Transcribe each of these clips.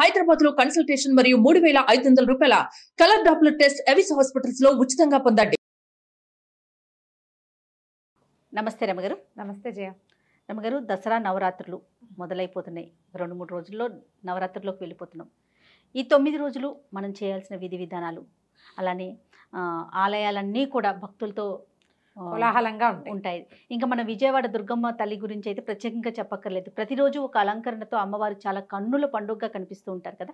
హైదరాబాద్ లో కన్సల్టేషన్ మరియు 3,500 రూపాయల colour Doppler test Avis hospitals లో ఉచితంగా పొందండి. నమస్తే రమగారు. నమస్తే జయ. రమగారు, దసరా నవరాత్రులు మొదలైపోతున్నాయి. 2-3 రోజుల్లో నవరాత్రుల్లోకి వెళ్ళిపోతున్నాం. ఈ 9 రోజులు మనం చేయాల్సిన విధి విధానాలు, అలానే ఆలయాలన్నీ కూడా భక్తులతో కోలాహలంగా ఉంటాయి. ఇంకా మన విజయవాడ దుర్గమ్మ తల్లి గురించి అయితే ప్రత్యేకంగా చెప్పక్కర్లేదు. ప్రతిరోజు ఒక అలంకరణతో అమ్మవారు చాలా కన్నుల పండుగగా కనిపిస్తూ ఉంటారు కదా.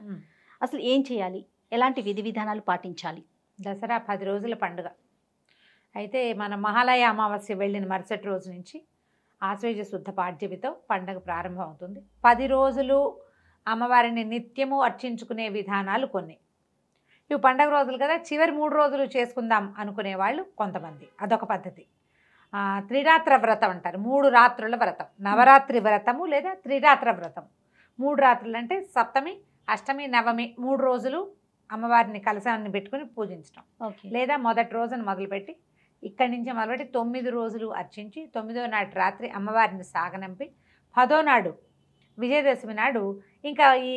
అసలు ఏం చేయాలి, ఎలాంటి విధి విధానాలు పాటించాలి? దసరా 10 రోజుల పండుగ అయితే మన మహాలయ అమావాస్య వెళ్ళిన మరుసటి రోజు నుంచి ఆశ్వయుజ శుద్ధ పాడ్యమితో పండుగ ప్రారంభం అవుతుంది. 10 రోజులు అమ్మవారిని నిత్యము అర్చించుకునే విధానాలు కొన్ని. ఇవి పండగ రోజులు కదా, చివరి 3 రోజులు చేసుకుందాం అనుకునే వాళ్ళు కొంతమంది, అదొక పద్ధతి. త్రిరాత్ర వ్రతం అంటారు, 3 రాత్రుల వ్రతం, నవరాత్రి వ్రతము లేదా త్రిరాత్ర వ్రతం. 3 రాత్రులు అంటే సప్తమి, అష్టమి, నవమి 3 రోజులు అమ్మవారిని కలశాన్ని పెట్టుకుని పూజించడం. లేదా మొదటి రోజున మొదలుపెట్టి ఇక్కడి నుంచి మొదలుపెట్టి 9 రోజులు అర్చించి 9వ నాటి రాత్రి అమ్మవారిని సాగనంపి 10వ నాడు విజయదశమి నాడు ఇంకా ఈ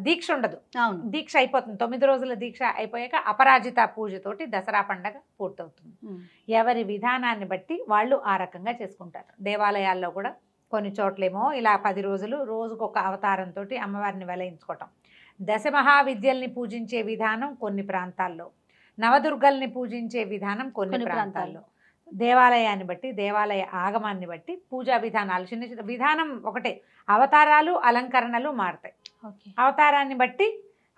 దీక్ష ఉండదు. దీక్ష అయిపోతుంది. 9 రోజుల దీక్ష అయిపోయాక అపరాజిత పూజతోటి దసరా పండగ పూర్తవుతుంది. ఎవరి విధానాన్ని బట్టి వాళ్ళు ఆ రకంగా చేసుకుంటారు. దేవాలయాల్లో కూడా కొన్ని చోట్లేమో ఇలా 10 రోజులు రోజుకొక అవతారంతో అమ్మవారిని వెలయించుకోవటం. దశమహావిద్యల్ని పూజించే విధానం కొన్ని ప్రాంతాల్లో, నవదుర్గల్ని పూజించే విధానం కొన్ని ప్రాంతాల్లో, దేవాలయాన్ని బట్టి దేవాలయ ఆగమాన్ని బట్టి పూజా విధానాలు చిన్న చిన్న విధానం ఒకటే. అవతారాలు అలంకరణలు మారుతాయి. అవతారాన్ని బట్టి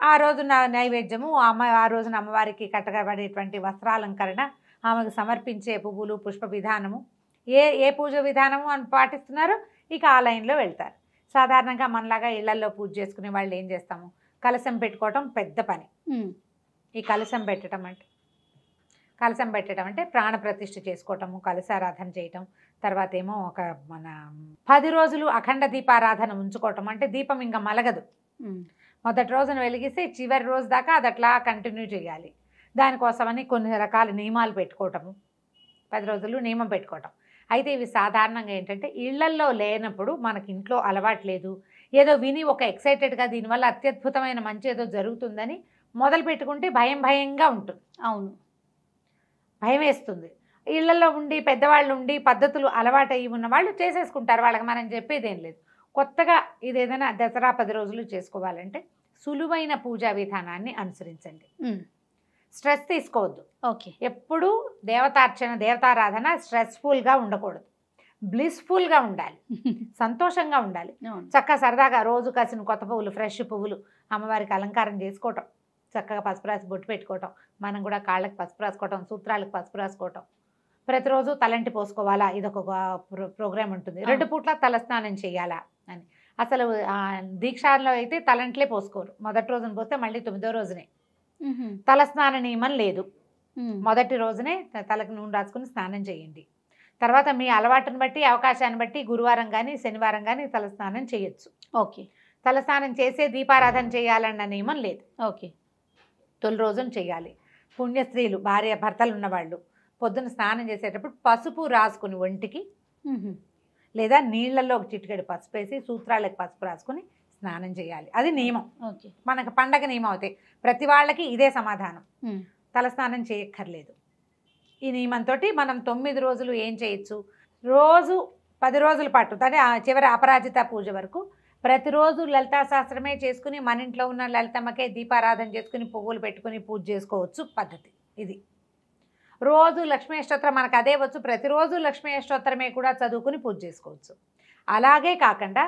ఆ రోజున నైవేద్యము, ఆ రోజున అమ్మవారికి కట్టబడేటువంటి వస్త్రాలంకరణ, ఆమెకు సమర్పించే పువ్వులు పుష్ప విధానము, ఏ పూజ విధానము అని పాటిస్తున్నారో ఇక ఆలయంలో వెళ్తారు. సాధారణంగా మనలాగా ఇళ్లలో పూజ చేసుకునే వాళ్ళు ఏం చేస్తాము, కలశం పెట్టుకోవటం పెద్ద పని. ఈ కలశం పెట్టడం అంటే ప్రాణప్రతిష్ఠ చేసుకోవటము, కలశారాధన చేయటం. తర్వాత ఏమో ఒక మన 10 రోజులు అఖండ దీపారాధన ఉంచుకోవటం. అంటే దీపం ఇంకా మలగదు. మొదటి రోజున వెలిగిస్తే చివరి రోజు దాకా అది అట్లా కంటిన్యూ చేయాలి. దానికోసమని కొన్ని రకాల నియమాలు పెట్టుకోవటము, 10 రోజులు నియమం పెట్టుకోవటం. అయితే ఇవి సాధారణంగా ఏంటంటే ఇళ్లల్లో లేనప్పుడు, మనకి ఇంట్లో అలవాటు లేదు, ఏదో విని ఒక ఎక్సైటెడ్గా దీనివల్ల అత్యద్భుతమైన మంచి ఏదో జరుగుతుందని మొదలు పెట్టుకుంటే భయంగా ఉంటుంది. అవును, భయం వేస్తుంది. ఇళ్లలో ఉండి పెద్దవాళ్ళు ఉండి పద్ధతులు అలవాటు అయ్యి ఉన్న వాళ్ళు చేసేసుకుంటారు. వాళ్ళకి మనం చెప్పేదేం లేదు. కొత్తగా ఇదేదైనా దసరా 10 రోజులు చేసుకోవాలంటే సులువైన పూజా విధానాన్ని అనుసరించండి. స్ట్రెస్ తీసుకోవద్దు. ఎప్పుడూ దేవతార్చన దేవతారాధన స్ట్రెస్ఫుల్గా ఉండకూడదు, బ్లిస్ఫుల్గా ఉండాలి, సంతోషంగా ఉండాలి. చక్కగా సరదాగా రోజు కాసిన కొత్త పువ్వులు, ఫ్రెష్ పువ్వులు అమ్మవారికి అలంకారం చేసుకోవటం, చక్కగా పసుపు రాసి బొట్టు పెట్టుకోవటం, మనం కూడా కాళ్ళకి పసుపు రాసుకోవటం, సూత్రాలకు పసుపు రాసుకోవటం. ప్రతిరోజు తలంటి పోసుకోవాలా, ఇదొక ప్రోగ్రామ్ ఉంటుంది. 2 పూట్ల తలస్నానం చేయాలా అని. అసలు దీక్షలో అయితే తలంట్లే పోసుకోరు. మొదటి రోజున పోస్తే మళ్ళీ 9వ రోజునే తలస్నాన నియమం లేదు. మొదటి రోజునే తలకు నూనె రాసుకుని స్నానం చేయండి. తర్వాత మీ అలవాటుని బట్టి అవకాశాన్ని బట్టి గురువారం కానీ శనివారం కానీ తలస్నానం చేయొచ్చు. తలస్నానం చేసే దీపారాధన చేయాలన్న నియమం లేదు. తొలి రోజున చేయాలి. పుణ్యస్త్రీలు, భార్య భర్తలు ఉన్నవాళ్ళు పొద్దున స్నానం చేసేటప్పుడు పసుపు రాసుకుని ఒంటికి, లేదా నీళ్లలో ఒక చిటికెడు పసుపు వేసి సూత్రాలకు పసుపు రాసుకుని స్నానం చేయాలి. అది నియమం. మనకు పండగ నియమం అవుతాయి. ప్రతి వాళ్ళకి ఇదే సమాధానం, తలస్నానం చేయక్కర్లేదు. ఈ నియమంతో మనం 9 రోజులు ఏం చేయొచ్చు, రోజు 10 రోజుల పాటు అంటే చివరి అపరాజిత పూజ వరకు ప్రతిరోజు లలితా శాస్త్రమే చేసుకుని మన ఇంట్లో ఉన్న లలితమ్మకే దీపారాధన చేసుకుని పువ్వులు పెట్టుకుని పూజ చేసుకోవచ్చు పద్ధతి ఇది. రోజు లక్ష్మీ అష్టోత్తరం మనకు అదే వచ్చు, ప్రతిరోజు లక్ష్మీ అష్టోత్తరమే కూడా చదువుకుని పూజ చేసుకోవచ్చు. అలాగే కాకుండా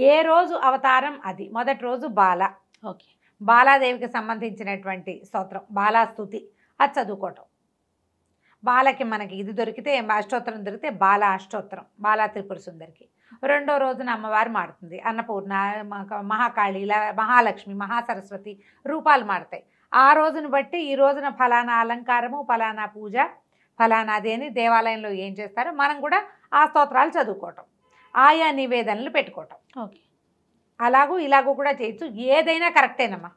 ఏ రోజు అవతారం అది. మొదటి రోజు బాలాదేవికి సంబంధించినటువంటి స్తోత్రం బాలాస్తుతి, అది చదువుకోవటం. బాలకి మనకి ఇది దొరికితే అష్టోత్తరం దొరికితే బాల అష్టోత్తరం, బాలా త్రిపుర సుందరికి. 2వ రోజున అమ్మవారు మారుతుంది, అన్నపూర్ణ, మహాకాళి, మహాలక్ష్మి, మహాసరస్వతి రూపాలు మారుతాయి. ఆ రోజును బట్టి ఈ రోజున ఫలానా అలంకారము, ఫలానా పూజ, ఫలానాది అని దేవాలయంలో ఏం చేస్తారో మనం కూడా ఆ స్తోత్రాలు చదువుకోవటం, ఆయా నివేదనలు పెట్టుకోవటం. అలాగూ ఇలాగూ కూడా చేయొచ్చు. ఏదైనా కరెక్టేనమ్మా,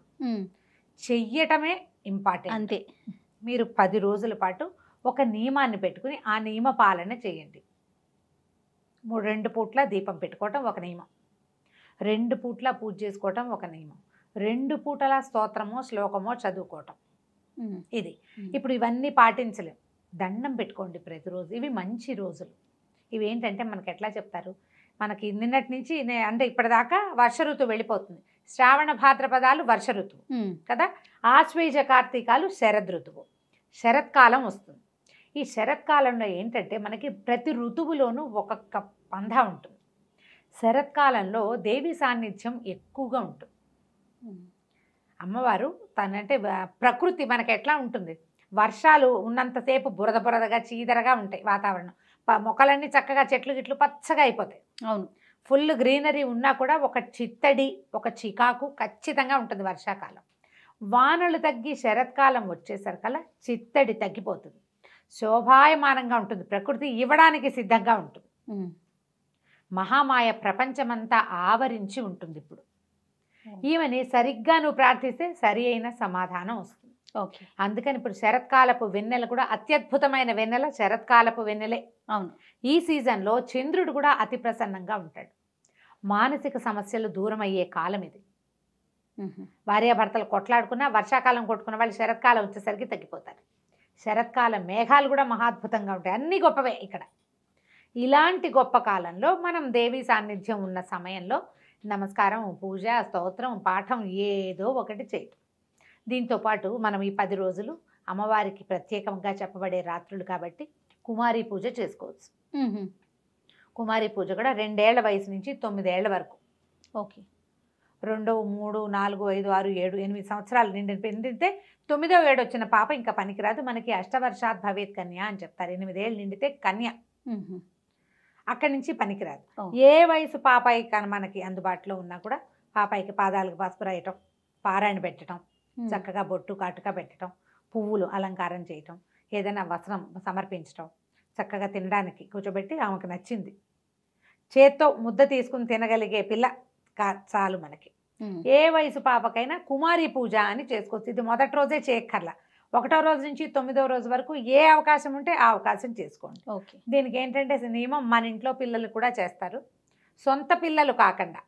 చెయ్యటమే ఇంపార్టెంట్. అంతే. మీరు 10 రోజుల పాటు ఒక నియమాన్ని పెట్టుకుని ఆ నియమ పాలన చేయండి. 2 పూట్ల దీపం పెట్టుకోవటం ఒక నియమం, 2 పూట్ల పూజ చేసుకోవటం ఒక నియమం, 2 పూటల స్తోత్రమో శ్లోకమో చదువుకోవటం. ఇది ఇప్పుడు ఇవన్నీ పాటించలేం. దండం పెట్టుకోండి ప్రతిరోజు. ఇవి మంచి రోజులు. ఇవి ఏంటంటే మనకి ఎట్లా చెప్తారు, మనకి నిన్నటి నుంచి అంటే ఇప్పటిదాకా వర్ష ఋతువు వెళ్ళిపోతుంది. శ్రావణ భాద్రపదాలు వర్ష ఋతువు కదా, ఆశ్వేజ కార్తీకాలు శరద్ ఋతువు, శరత్కాలం వస్తుంది. ఈ శరత్కాలంలో ఏంటంటే మనకి ప్రతి ఋతువులోనూ ఒక్కొక్క పంధ ఉంటుంది. శరత్కాలంలో దేవి సాన్నిధ్యం ఎక్కువగా ఉంటుంది. అమ్మవారు తనంటే ప్రకృతి మనకి ఎట్లా ఉంటుంది, వర్షాలు ఉన్నంతసేపు బురద బురదగా చీదరగా ఉంటాయి వాతావరణం, మొక్కలన్నీ చక్కగా చెట్లు గిట్లు పచ్చగా అయిపోతాయి. అవును, ఫుల్ గ్రీనరీ ఉన్నా కూడా ఒక చిత్తడి ఒక చికాకు ఖచ్చితంగా ఉంటుంది వర్షాకాలం. వానలు తగ్గి శరత్కాలం వచ్చేసరికల్లా చిత్తడి తగ్గిపోతుంది, శోభాయమానంగా ఉంటుంది, ప్రకృతి ఇవ్వడానికి సిద్ధంగా ఉంటుంది. మహామాయ ప్రపంచమంతా ఆవరించి ఉంటుంది. ఇప్పుడు ఈమెని సరిగ్గా నువ్వు ప్రార్థిస్తే సరి అయిన సమాధానం వస్తుంది. ఓకే, అందుకని ఇప్పుడు శరత్కాలపు వెన్నెల కూడా అత్యద్భుతమైన వెన్నెల శరత్కాలపు వెన్నెలే. అవును, ఈ సీజన్లో చంద్రుడు కూడా అతి ప్రసన్నంగా ఉంటాడు. మానసిక సమస్యలు దూరం అయ్యే కాలం ఇది. భార్యాభర్తలు కొట్లాడుకున్నా, వర్షాకాలం కొట్టుకున్న వాళ్ళు శరత్కాలం వచ్చేసరికి తగ్గిపోతారు. శరత్కాల మేఘాలు కూడా మహాద్భుతంగా ఉంటాయి. అన్నీ గొప్పవే ఇక్కడ. ఇలాంటి గొప్ప కాలంలో మనం దేవి సాన్నిధ్యం ఉన్న సమయంలో నమస్కారం, పూజ, స్తోత్రం, పాఠం ఏదో ఒకటి చేయటం. దీంతోపాటు మనం ఈ 10 రోజులు అమ్మవారికి ప్రత్యేకంగా చెప్పబడే రాత్రులు కాబట్టి కుమారి పూజ చేసుకోవచ్చు. కుమారి పూజ కూడా 2 ఏళ్ల వయసు నుంచి 9 ఏళ్ల వరకు. ఓకే, 2, 3, 4, 5, 6, 7, 8 సంవత్సరాలు నిండితే 9వ ఏడు వచ్చిన పాప ఇంకా పనికిరాదు. మనకి అష్టవర్షాత్ భవేత్ కన్య అని చెప్తారు. 8 ఏళ్ళు నిండితే కన్య, అక్కడి నుంచి పనికిరాదు. ఏ వయసు పాపాయి కానీ మనకి అందుబాటులో ఉన్నా కూడా పాపాయికి పాదాలకు పసుపు రాయటం, పారాయణ పెట్టడం, చక్కగా బొట్టు కాటుక పెట్టడం, పువ్వులు అలంకారం చేయటం, ఏదైనా వస్త్రం సమర్పించటం, చక్కగా తినడానికి కూర్చోబెట్టి ఆమెకు నచ్చింది చేత్తో ముద్ద తీసుకుని తినగలిగే పిల్ల చాలు మనకి. ఏ వయసు పాపకైనా కుమారి పూజ అని చేసుకోవచ్చు. ఇది మొదటి రోజే చేయక్కర్లా, 1వ రోజు నుంచి 9వ రోజు వరకు ఏ అవకాశం ఉంటే ఆ అవకాశం చేసుకోండి. ఓకే, దీనికి ఏంటంటే నియమం మన ఇంట్లో పిల్లలు కూడా చేస్తారు, సొంత పిల్లలు కాకుండా.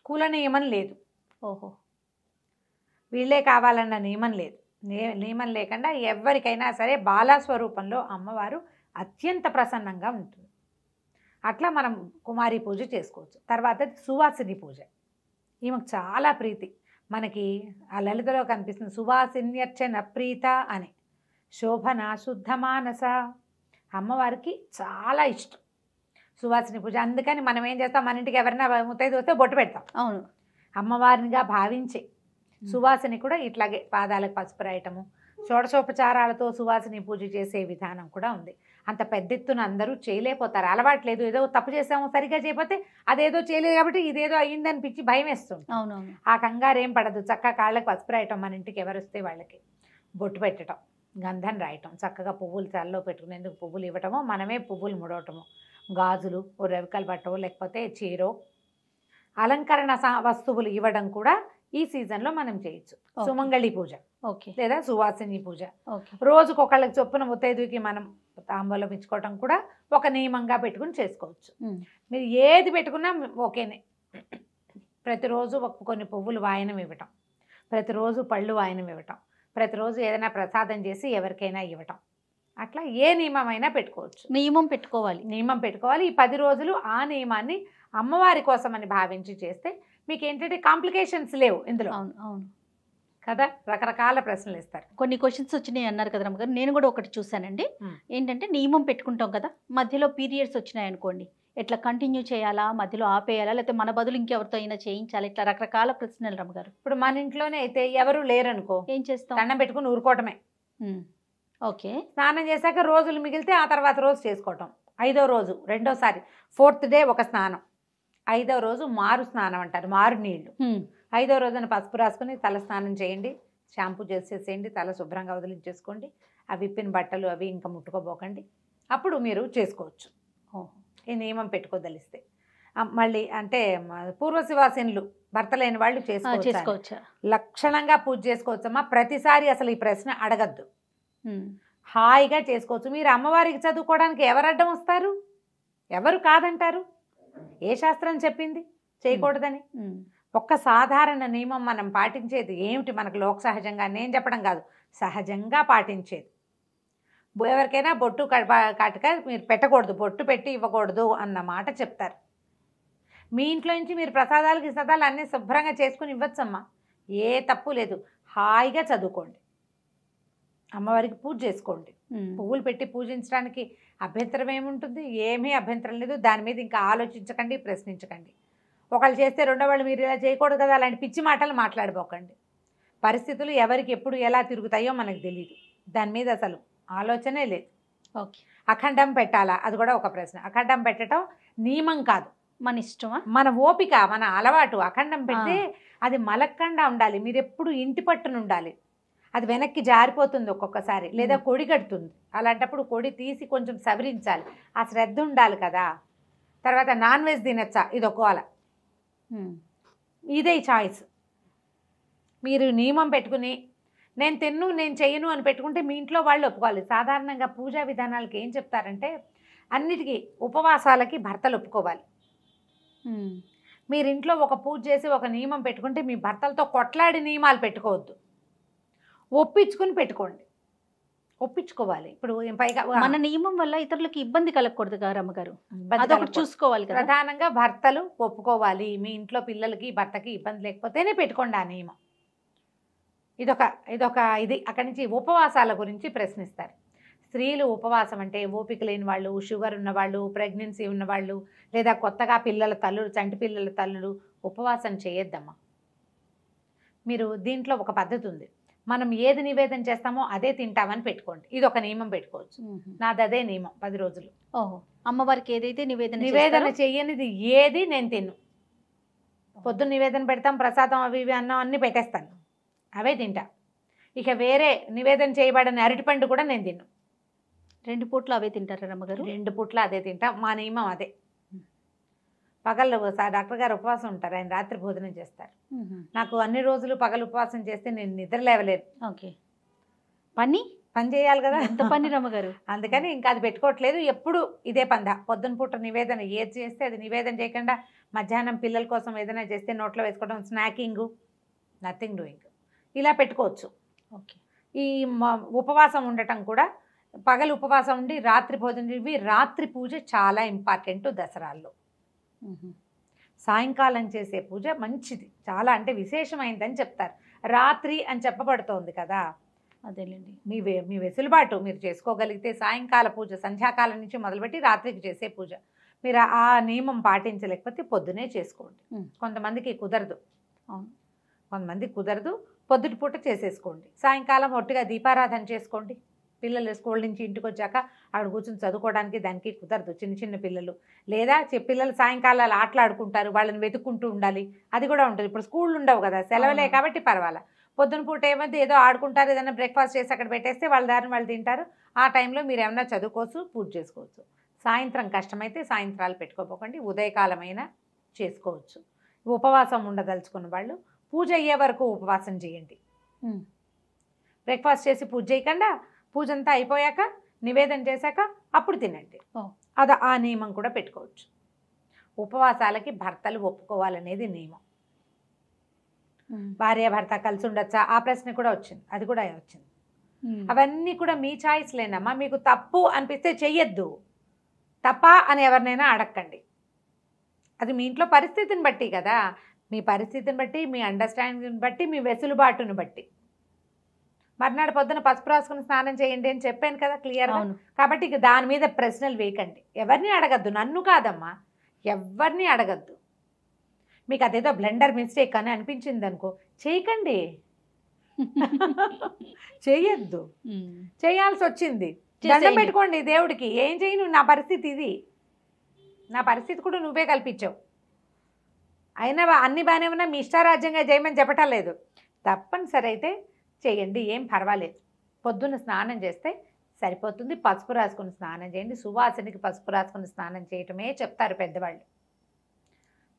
కుల నియమం లేదు, ఓహో, వీళ్ళే కావాలన్న నియమం లేదు. నియమం లేకుండా ఎవరికైనా సరే బాలస్వరూపంలో అమ్మవారు అత్యంత ప్రసన్నంగా ఉంటుంది. అట్లా మనం కుమారి పూజ చేసుకోవచ్చు. తర్వాత సువాసిని పూజ, ఈమెకు చాలా ప్రీతి. మనకి ఆ లలితలో కనిపిస్తుంది సువాసిన్యర్చన ప్రీత అని. శోభన శుద్ధ మానస, అమ్మవారికి చాలా ఇష్టం సువాసిని పూజ. అందుకని మనం ఏం చేస్తాం, మన ఇంటికి ఎవరైనా ముత్తైదు వస్తే బొట్టు పెడతాం. అవును, అమ్మవారినిగా భావించే సువాసిని కూడా ఇట్లాగే పాదాలకు పసుపు రాయటము, షోడశోపచారాలతో సువాసిని పూజ చేసే విధానం కూడా ఉంది. అంత పెద్ద ఎత్తున అందరూ చేయలేకపోతారు, అలవాట్లేదు. ఏదో తప్పు చేసాము, సరిగ్గా చేయకపోతే అదేదో చేయలేదు కాబట్టి ఇదేదో అయ్యిందనిపించి భయం వేస్తుంది. అవునవును, ఆ కంగారు ఏం పడదు. చక్కగా కాళ్ళకి పసుపు రాయటం, మన ఇంటికి ఎవరు వస్తే వాళ్ళకి బొట్టు పెట్టడం, గంధం రాయటం, చక్కగా పువ్వులు తలలో పెట్టుకునేందుకు పువ్వులు ఇవ్వటమో, మనమే పువ్వులు ముడవటము, గాజులు, ఓ రవికలు పట్టవో లేకపోతే చీరో అలంకరణ వస్తువులు ఇవ్వడం కూడా ఈ సీజన్లో మనం చేయొచ్చు. సుమంగళి పూజ, ఓకే, లేదా సువాసిని పూజ. ఓకే, రోజుకొకళ్ళకి చొప్పున ముత్తైదుకి మనం తాంబూలం ఇచ్చుకోవటం కూడా ఒక నియమంగా పెట్టుకుని చేసుకోవచ్చు. మీరు ఏది పెట్టుకున్నా ఓకేనే. ప్రతిరోజు కొన్ని పువ్వులు వాయనం ఇవ్వటం, ప్రతిరోజు పళ్ళు వాయనం ఇవ్వటం, ప్రతిరోజు ఏదైనా ప్రసాదం చేసి ఎవరికైనా ఇవ్వటం, అట్లా ఏ నియమమైనా పెట్టుకోవచ్చు. నియమం పెట్టుకోవాలి, నియమం పెట్టుకోవాలి. ఈ 10 రోజులు ఆ నియమాన్ని అమ్మవారి కోసం అని భావించి చేస్తే మీకు ఏంటంటే కాంప్లికేషన్స్ లేవు ఇందులో. అవును అవును కదా, రకరకాల ప్రశ్నలు ఇస్తారు. కొన్ని క్వశ్చన్స్ వచ్చినాయి అన్నారు కదా రమ్మగారు, నేను కూడా ఒకటి చూసానండి. ఏంటంటే నియమం పెట్టుకుంటాం కదా, మధ్యలో పీరియడ్స్ వచ్చినాయి అనుకోండి, ఎట్లా కంటిన్యూ చేయాలా, మధ్యలో ఆపేయాలా, లేకపోతే మన బదులు ఇంకెవరితో అయినా చేయించాలా, ఇట్లా రకరకాల ప్రశ్నలు రమ్మగారు. ఇప్పుడు మన ఇంట్లోనే అయితే ఎవరు లేరనుకో, ఏం చేస్తాం, దండం పెట్టుకుని ఊరుకోవటమే. ఓకే, స్నానం చేశాక రోజులు మిగిలితే ఆ తర్వాత రోజు చేసుకోవటం. 5వ రోజు రెండోసారి, 4th డే ఒక స్నానం, 5వ రోజు మారు స్నానం అంటారు, మారు నీళ్లు. 5వ రోజున పసుపు రాసుకుని తల స్నానం చేయండి, షాంపూ చేసేసేయండి, తల శుభ్రంగా వదిలించేసుకోండి, ఆ విప్పిన బట్టలు అవి ఇంకా ముట్టుకోబోకండి, అప్పుడు మీరు చేసుకోవచ్చు ఈ నియమం పెట్టుకోదలిస్తే. మళ్ళీ అంటే పూర్వశివాసినులు భర్త లేని వాళ్ళు చేసుకోవచ్చు, లక్షణంగా పూజ చేసుకోవచ్చమ్మా. ప్రతిసారి అసలు ఈ ప్రశ్న అడగద్దు, హాయిగా చేసుకోవచ్చు. మీరు అమ్మవారికి చదువుకోవడానికి ఎవరు అడ్డం వస్తారు, ఎవరు కాదంటారు? ఏ శాస్త్రం చెప్పింది చేయకూడదని? ఒక్క సాధారణ నియమం మనం పాటించేది ఏమిటి? మనకు లోక సహజంగా, నేను చెప్పడం కాదు, సహజంగా పాటించేది. ఎవరికైనా బొట్టు కాటుక మీరు పెట్టకూడదు, బొట్టు పెట్టి ఇవ్వకూడదు అన్న మాట చెప్తారు. మీ ఇంట్లో నుంచి మీరు ప్రసాదాలు గిసాదాలు అన్నీ శుభ్రంగా చేసుకుని ఇవ్వచ్చమ్మా, ఏ తప్పు లేదు. హాయిగా చదువుకోండి, అమ్మవారికి పూజ చేసుకోండి. పువ్వులు పెట్టి పూజించడానికి అభ్యంతరం ఏముంటుంది? ఏమీ అభ్యంతరం లేదు. దాని మీద ఇంకా ఆలోచించకండి, ప్రశ్నించకండి. ఒకళ్ళు చేస్తే రెండో వాళ్ళు మీరు ఇలా చేయకూడదు కదా, అలాంటి పిచ్చి మాటలు మాట్లాడిపోకండి. పరిస్థితులు ఎవరికి ఎప్పుడు ఎలా తిరుగుతాయో మనకు తెలియదు. దాని మీద అసలు ఆలోచనే లేదు. ఓకే. అఖండం పెట్టాలా, అది కూడా ఒక ప్రశ్న. అఖండం పెట్టడం నియమం కాదు, మన ఇష్టమా, మన ఓపిక, మన అలవాటు. అఖండం పెడితే అది మలక్కండా ఉండాలి, మీరు ఎప్పుడు ఇంటి పట్టున ఉండాలి. అది వెనక్కి జారిపోతుంది ఒక్కొక్కసారి, లేదా కొడి కడుతుంది. అలాంటప్పుడు కొడి తీసి కొంచెం సవరించాలి, ఆ శ్రద్ధ ఉండాలి కదా. తర్వాత నాన్ వెజ్ తినచ్చా, ఇది ఒక్కోల, ఇదే చాయిస్. మీరు నియమం పెట్టుకుని నేను తిన్ను నేను చెయ్యను అని పెట్టుకుంటే మీ ఇంట్లో వాళ్ళు ఒప్పుకోవాలి. సాధారణంగా పూజా విధానాలకి ఏం చెప్తారంటే అన్నిటికీ ఉపవాసాలకి భర్తలు ఒప్పుకోవాలి. మీరు ఇంట్లో ఒక పూజ చేసి ఒక నియమం పెట్టుకుంటే మీ భర్తలతో కొట్లాడి నియమాలు పెట్టుకోవద్దు, ఒప్పించుకుని పెట్టుకోండి. ఒప్పించుకోవాలి. ఇప్పుడు పైగా మన నియమం వల్ల ఇతరులకు ఇబ్బంది కలగకూడదు కదా అమ్మగారు, అదొకటి చూసుకోవాలి కదా. ప్రధానంగా భర్తలు ఒప్పుకోవాలి. మీ ఇంట్లో పిల్లలకి భర్తకి ఇబ్బంది లేకపోతేనే పెట్టుకోండి ఆ నియమం. ఇది అక్కడి నుంచి ఉపవాసాల గురించి ప్రశ్నిస్తారు. స్త్రీలు ఉపవాసం అంటే ఓపిక లేని వాళ్ళు, షుగర్ ఉన్నవాళ్ళు, ప్రెగ్నెన్సీ ఉన్నవాళ్ళు, లేదా కొత్తగా పిల్లల తల్లులు, చంటి పిల్లల తల్లులు ఉపవాసం చేయొద్దమ్మా. మీరు దీంట్లో ఒక పద్ధతి ఉంది, మనం ఏది నివేదన చేస్తామో అదే తింటామని పెట్టుకోండి. ఇది ఒక నియమం పెట్టుకోవచ్చు. నాది అదే నియమం, 10 రోజులు. ఓహో, అమ్మవారికి ఏదైతే నివేదన చెయ్యనిది ఏది నేను తిన్ను. పొద్దున్న నివేదన పెడతాం, ప్రసాదం అవి ఇవి అన్నం అన్నీ పెట్టేస్తాను, అవే తింటా. ఇక వేరే నివేదన చేయబడిన అరటిపండు కూడా నేను తిన్ను. 2 పూట్లు అవే తింటారా అమ్మగారు? 2 పూట్ల అదే తింటా, మా నియమం అదే. పగళ్ళు డాక్టర్ గారు ఉపవాసం ఉంటారు, ఆయన రాత్రి భోజనం చేస్తారు. నాకు అన్ని రోజులు పగలు ఉపవాసం చేస్తే నేను నిద్ర లేవలేను. ఓకే, పని చేయాలి కదా, ఎంత పని రమ్మగారు. అందుకని ఇంకా అది పెట్టుకోవట్లేదు. ఎప్పుడు ఇదే పంద. పొద్దున పూట నివేదన ఏది చేస్తే అది నివేదన చేయకుండా మధ్యాహ్నం పిల్లల కోసం ఏదైనా చేస్తే నోట్లో వేసుకోవడం, స్నాకింగ్, నథింగ్ డూయింగ్, ఇలా పెట్టుకోవచ్చు. ఓకే. ఈ ఉపవాసం ఉండటం కూడా పగలు ఉపవాసం ఉండి రాత్రి భోజనం చేసి, రాత్రి పూజ చాలా ఇంపార్టెంట్ దసరాల్లో. సాయంకాలం చేసే పూజ మంచిది, చాలా అంటే విశేషమైందని చెప్తారు. రాత్రి అని చెప్పబడుతోంది కదా, అదేలేండి. మీ వెసులుబాటు, మీరు చేసుకోగలిగితే సాయంకాల పూజ సంధ్యాకాలం నుంచి మొదలుపెట్టి రాత్రికి చేసే పూజ మీరు ఆ నియమం పాటించలేకపోతే పొద్దునే చేసుకోండి. కొంతమందికి కుదరదు, కొంతమందికి కుదరదు, పొద్దుటి పూట చేసేసుకోండి. సాయంకాలం ఒట్టిగా దీపారాధన చేసుకోండి. పిల్లలు స్కూల్ నుంచి ఇంటికి వచ్చాక అక్కడ కూర్చొని చదువుకోవడానికి దానికి కుదరదు, చిన్న చిన్న పిల్లలు. లేదా పిల్లలు సాయంకాలాలు ఆటలాడుకుంటారు, వాళ్ళని వెతుక్కుంటూ ఉండాలి, అది కూడా ఉంటుంది. ఇప్పుడు స్కూళ్ళు ఉండవు కదా, సెలవులే కాబట్టి పర్వాలా. పొద్దున పూట ఏమైతే ఏదో ఆడుకుంటారు, ఏదైనా బ్రేక్ఫాస్ట్ చేసి అక్కడ పెట్టేస్తే వాళ్ళ దారిని వాళ్ళు తింటారు. ఆ టైంలో మీరు ఏమైనా చదువుకోవచ్చు, పూజ చేసుకోవచ్చు. సాయంత్రం కష్టమైతే సాయంత్రాలు పెట్టుకోపోకండి, ఉదయకాలమైనా చేసుకోవచ్చు. ఉపవాసం ఉండదలుచుకున్న వాళ్ళు పూజ అయ్యే వరకు ఉపవాసం చేయండి. బ్రేక్ఫాస్ట్ చేసి పూజ చేయకుండా పూజ అంతా అయిపోయాక నివేదన చేశాక అప్పుడు తినండి. అది ఆ నియమం కూడా పెట్టుకోవచ్చు. ఉపవాసాలకి భర్తలు ఒప్పుకోవాలనేది నియమం. భార్య భర్త కలిసి ఉండొచ్చా, ఆ ప్రశ్న కూడా వచ్చింది, అది కూడా వచ్చింది. అవన్నీ కూడా మీ చాయిస్ లేనమ్మా. మీకు తప్పు అనిపిస్తే చెయ్యొద్దు, తప్ప అని ఎవరినైనా అడగండి. అది మీ ఇంట్లో పరిస్థితిని బట్టి కదా, మీ పరిస్థితిని బట్టి, మీ అండర్స్టాండింగ్ని బట్టి, మీ వెసులుబాటును బట్టి. మర్నాడు పొద్దున పసుపు రాసుకుని స్నానం చేయండి అని చెప్పాను కదా క్లియర్గా. కాబట్టి ఇక దాని మీద ప్రశ్నలు వేయకండి, ఎవరిని అడగద్దు, నన్ను కాదమ్మా, ఎవరిని అడగద్దు. మీకు అదేదో బ్లెండర్ మిస్టేక్ అని అనిపించింది అనుకో, చేయకండి, చేయొద్దు. చేయాల్సి వచ్చింది, దండం పెట్టుకోండి దేవుడికి, ఏం చేయను, నా పరిస్థితి ఇది, నా పరిస్థితి కూడా నువ్వే కల్పించావు. అయినా అన్ని బాగానే ఉన్నా మీ ఇష్టారాజ్యంగా చేయమని చెప్పటం లేదు. తప్పనిసరి అయితే చేయండి, ఏం పర్వాలేదు. పొద్దున్న స్నానం చేస్తే సరిపోతుంది, పసుపు రాసుకుని స్నానం చేయండి. సువాసనకి పసుపు రాసుకుని స్నానం చేయటమే చెప్తారు పెద్దవాళ్ళు.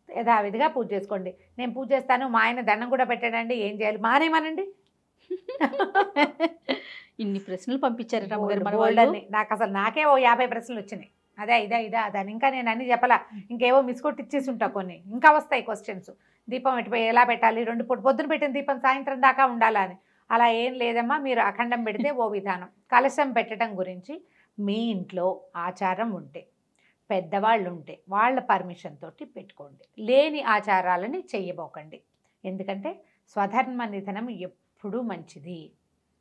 యథావిధిగా పూజ చేసుకోండి. నేను పూజ చేస్తాను, మా ఆయన దండం కూడా పెట్టాడండి, ఏం చేయాలి, మానేమనండి. ఇన్ని ప్రశ్నలు పంపించారు నాకు అసలు నాకే ఓ 50 ప్రశ్నలు వచ్చినాయి. అదే ఇదా అదని ఇంకా నేను అన్ని చెప్పలా, ఇంకేవో మిస్కొట్టి ఇచ్చేసి ఉంటా, కొన్ని ఇంకా వస్తాయి క్వశ్చన్స్. దీపం ఎటుపోయి ఎలా పెట్టాలి, 2 పూట పొద్దున పెట్టిన దీపం సాయంత్రం దాకా ఉండాలా అని. అలా ఏం లేదమ్మా, మీరు అఖండం పెడితే ఓ విధానం. కలశం పెట్టడం గురించి మీ ఇంట్లో ఆచారం ఉంటే, పెద్దవాళ్ళు ఉంటే వాళ్ళ పర్మిషన్ తోటి పెట్టుకోండి. లేని ఆచారాలని చెయ్యబోకండి. ఎందుకంటే స్వధర్మ నిధనం ఎప్పుడూ మంచిది.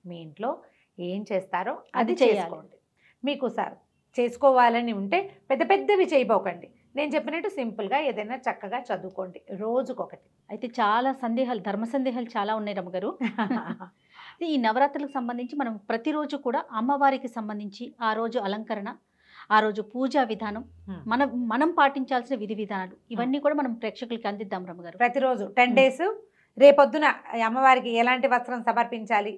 మీ ఇంట్లో ఏం చేస్తారో అది చేసుకోండి. మీకు సార్ చేసుకోవాలని ఉంటే పెద్ద పెద్దవి చేయబోకండి. నేను చెప్పినట్టు సింపుల్గా ఏదైనా చక్కగా చదువుకోండి, రోజుకొకటి. అయితే చాలా సందేహాలు, ధర్మ సందేహాలు చాలా ఉన్నాయి రమ్మగారు. ఈ నవరాత్రులకు సంబంధించి మనం ప్రతిరోజు కూడా అమ్మవారికి సంబంధించి ఆ రోజు అలంకరణ, ఆ రోజు పూజా విధానం, మనం పాటించాల్సిన విధి విధానాలు ఇవన్నీ కూడా మనం ప్రేక్షకులకి అందిద్దాం రమ్మగారు. ప్రతిరోజు 10 డేస్ రేపొద్దున అమ్మవారికి ఎలాంటి వస్త్రం సమర్పించాలి,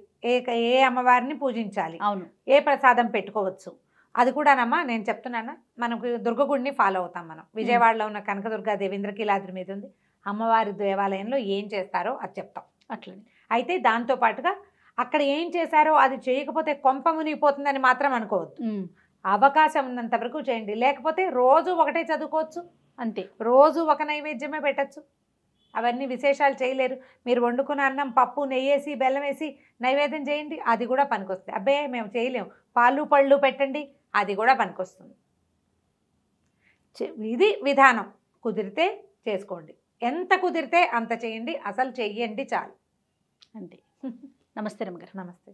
ఏ అమ్మవారిని పూజించాలి, అవును, ఏ ప్రసాదం పెట్టుకోవచ్చు, అది కూడానమ్మా నేను చెప్తున్నానా. మనకు దుర్గగుడిని ఫాలో అవుతాం మనం. విజయవాడలో ఉన్న కనకదుర్గాదేవి ఇంద్రకీలాద్రి మీద ఉంది. అమ్మవారి దేవాలయంలో ఏం చేస్తారో అది చెప్తాం. అట్లనే అయితే దాంతోపాటుగా అక్కడ ఏం చేశారో అది చేయకపోతే కొంప మునిగిపోతుందని మాత్రం అనుకోవద్దు. అవకాశం ఉన్నంత వరకు చేయండి. లేకపోతే రోజు ఒకటే చదువుకోవచ్చు, అంతే. రోజు ఒక నైవేద్యమే పెట్టచ్చు. అవన్నీ విశేషాలు చేయలేరు. మీరు వండుకున్న అన్నం, పప్పు, నెయ్యేసి, బెల్లం వేసి నైవేద్యం చేయండి, అది కూడా పనికొస్తుంది. అబ్బే మేము చేయలేము, పాలు పళ్ళు పెట్టండి, అది కూడా పనికొస్తుంది. ఇది విధానం. కుదిరితే చేసుకోండి, ఎంత కుదిరితే అంత చేయండి, అసలు చెయ్యండి చాలు, అంతే. నమస్తే రమ్మగారు. నమస్తే.